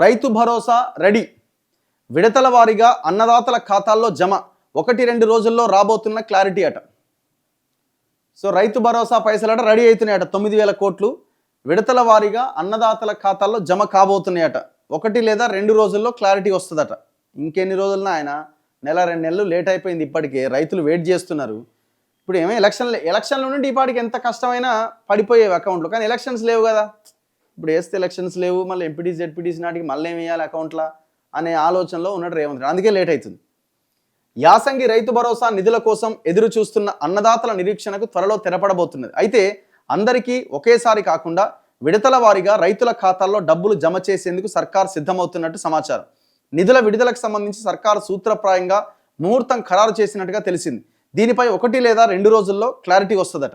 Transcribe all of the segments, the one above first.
Rythu Bharosa ready, విడతల వారీగా అన్నదాతల ఖాతాల్లో జమ 1-2 రోజుల్లో రాబోతున్న క్లారిటీ అట. So Rythu Bharosa పైసలట ready అవుతున్నాయట. 9,000 కోట్లు విడతల వారీగా అన్నదాతల ఖాతాల్లో జమ కాబోతున్నాయట. 1 లేదా 2 రోజుల్లో క్లారిటీ వస్తుందట. ఇంకెన్ని రోజులన ఆయన నెల 2 నెలలు లేట్ అయిపోయింది. ఇప్పటికే రైతులు వెయిట్ చేస్తున్నారు. ఇప్పుడు ఏమో ఎలక్షన్ల నుండి ఈ పాటికి ఎంత కష్టమైనా పడిపోయేవి అకౌంట్లో, కానీ ఎలక్షన్స్ లేవు కదా. ఇప్పుడు వేస్తే ఎలక్షన్స్ లేవు, మళ్ళీ ఎంపీటీసీ జెడ్పీటీసీ నాటికి మళ్ళీ ఏం వేయాలి అకౌంట్లో అనే ఆలోచనలో ఉన్నాడు రేవంత్ రెడ్డి. అందుకే లేట్ అవుతుంది. యాసంగి రైతు భరోసా నిధుల కోసం ఎదురు చూస్తున్న అన్నదాతల నిరీక్షణకు త్వరలో తెరపడబోతున్నది. అయితే అందరికీ ఒకేసారి కాకుండా విడతల వారీగా రైతుల ఖాతాల్లో డబ్బులు జమ చేసేందుకు సర్కార్ సిద్ధమవుతున్నట్టు సమాచారం. నిధుల విడుదలకు సంబంధించి సర్కారు సూత్రప్రాయంగా ముహూర్తం ఖరారు చేసినట్టుగా తెలిసింది. దీనిపై 1 లేదా 2 రోజుల్లో క్లారిటీ వస్తుందట.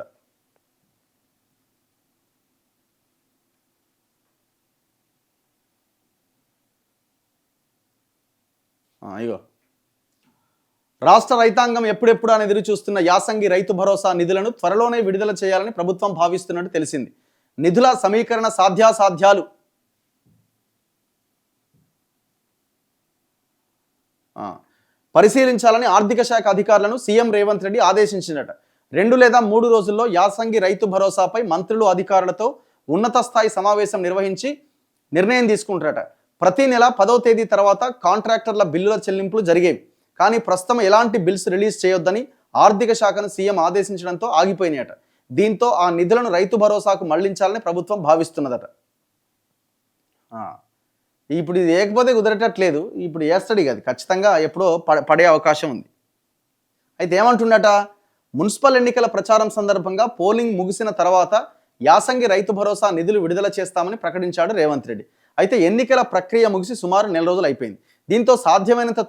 ఇగో రాష్ట్ర రైతాంగం ఎప్పుడెప్పుడు అని ఎదురు చూస్తున్న యాసంగి రైతు భరోసా నిధులను త్వరలోనే విడుదల చేయాలని ప్రభుత్వం భావిస్తున్నట్టు తెలిసింది. నిధుల సమీకరణ సాధ్యాసాధ్యాలు పరిశీలించాలని ఆర్థిక శాఖ అధికారులను సీఎం రేవంత్ రెడ్డి ఆదేశించినట. 2 లేదా 3 రోజుల్లో యాసంగి రైతు భరోసాపై మంత్రులు అధికారులతో ఉన్నత స్థాయి సమావేశం నిర్వహించి నిర్ణయం తీసుకుంటారట. ప్రతి నెల 10వ తేదీ తర్వాత కాంట్రాక్టర్ల బిల్లుల చెల్లింపులు జరిగేవి, కానీ ప్రస్తుతం ఎలాంటి బిల్స్ రిలీజ్ చేయొద్దని ఆర్థిక శాఖను సీఎం ఆదేశించడంతో ఆగిపోయినాయట. దీంతో ఆ నిధులను రైతు భరోసాకు మళ్లించాలని ప్రభుత్వం భావిస్తున్నదట. ఇప్పుడు ఇది ఏకపోతే కుదరటట్లేదు. ఇప్పుడు వేస్తాడు అది ఖచ్చితంగా ఎప్పుడో పడే అవకాశం ఉంది. అయితే ఏమంటున్నట, మున్సిపల్ ఎన్నికల ప్రచారం సందర్భంగా పోలింగ్ ముగిసిన తర్వాత యాసంగి రైతు భరోసా నిధులు విడుదల చేస్తామని ప్రకటించాడు రేవంత్ రెడ్డి. అయితే ఎన్నికల ప్రక్రియ ముగిసి సుమారు 1 నెల రోజులు అయిపోయింది. దీంతో సాధ్యమైనంత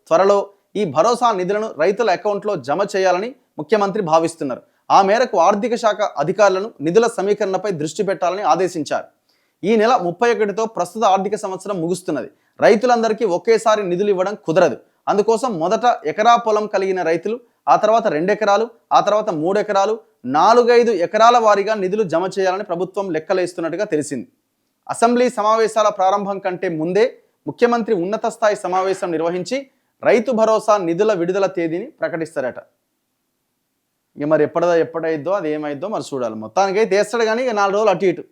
త్వరలో ఈ భరోసా నిధులను రైతుల అకౌంట్లో జమ చేయాలని ముఖ్యమంత్రి భావిస్తున్నారు. ఆ మేరకు ఆర్థిక శాఖ అధికారులను నిధుల సమీకరణపై దృష్టి పెట్టాలని ఆదేశించారు. ఈ నెల 31తో ప్రస్తుత ఆర్థిక సంవత్సరం ముగుస్తున్నది. రైతులందరికీ ఒకేసారి నిధులు ఇవ్వడం కుదరదు. అందుకోసం మొదట ఎకరా పొలం కలిగిన రైతులు, ఆ తర్వాత 2 ఎకరాలు, ఆ తర్వాత 3 ఎకరాలు, 4-5 ఎకరాల వారీగా నిధులు జమ చేయాలని ప్రభుత్వం లెక్కలేస్తున్నట్టుగా తెలిసింది. అసెంబ్లీ సమావేశాల ప్రారంభం కంటే ముందే ముఖ్యమంత్రి ఉన్నత స్థాయి సమావేశం నిర్వహించి రైతు భరోసా నిధుల విడుదల తేదీని ప్రకటిస్తారట. ఇక మరి ఎప్పుడైద్దో అది ఏమైద్దో మరి చూడాలి. మొత్తానికైతే వేస్తాడు, కానీ ఇక 4 రోజులు అటు ఇటు.